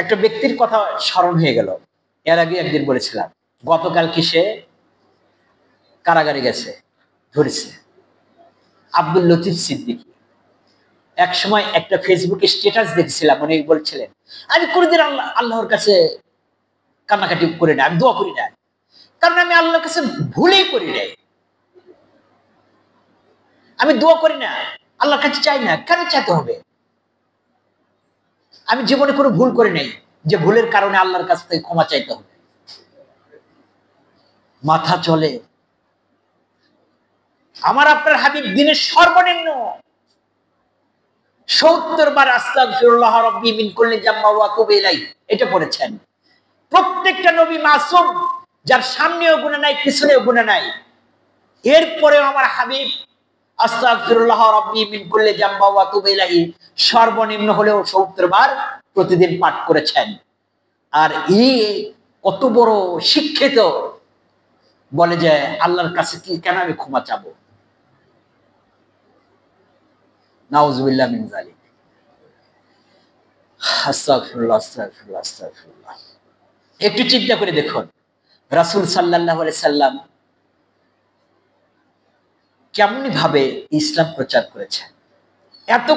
একটা ব্যক্তির কথা স্মরণ হয়ে গেল। এর আগে একদিন বলেছিলাম, গতকাল কি সে কারাগারে গেছে, ধরেছে আব্দুল লতিফ সিদ্দিকী। এক সময় একটা ফেসবুকে স্ট্যাটাস দেখছিলাম, উনি বলছিলেন আমি কোনোদিন আল্লাহর কাছে কান্নাকাটি করি না, আমি দোয়া করি না, কারণ আমি আল্লাহর কাছে ভুলেই করি নাই। আমি দোয়া করি না, আল্লাহর কাছে চাই না, কেন চাইতে হবে? আমি জীবনে কোনো ভুল করি নাই যে ভুলের কারণে আল্লাহর কাছ থেকে ক্ষমা চাইতে হবে। মাথা চলে? আমার আপনার হাবিব দিনের সর্বনিম্ন ৭০ বার আস্তাগফিরুল্লাহ রাব্বি মিন কুল্লি জাম্মা ওয়া তুবু ইলাইহি এটা পড়েছেন। প্রত্যেকটা নবী মাসুম, যার সামনেও গুনাহ নাই পিছনেও গুনাহ নাই, এরপরেও আমার হাবিব আস্তাগফিরুল্লাহ রাব্বি মিন কুল্লি জাম্মা ওয়া তুবু ইলাইহি সর্বনিম্ন হলেও ৭০ বার প্রতিদিন পাঠ করেছেন। আর এই কত বড় শিক্ষিত, বলে যে আল্লাহর কাছে কি কেন আমি ক্ষমা চাবো? নাউজুবিল্লাহ মিন যালিক। আস্তাগফিরুল্লাহ আস্তাগফিরুল্লাহ আস্তাগফিরুল্লাহ। একটু চিন্তা করে দেখুন, রাসূল সাল্লাল্লাহু আলাইহি সাল্লাম কেমন ভাবে ইসলাম প্রচার করেছেন। এত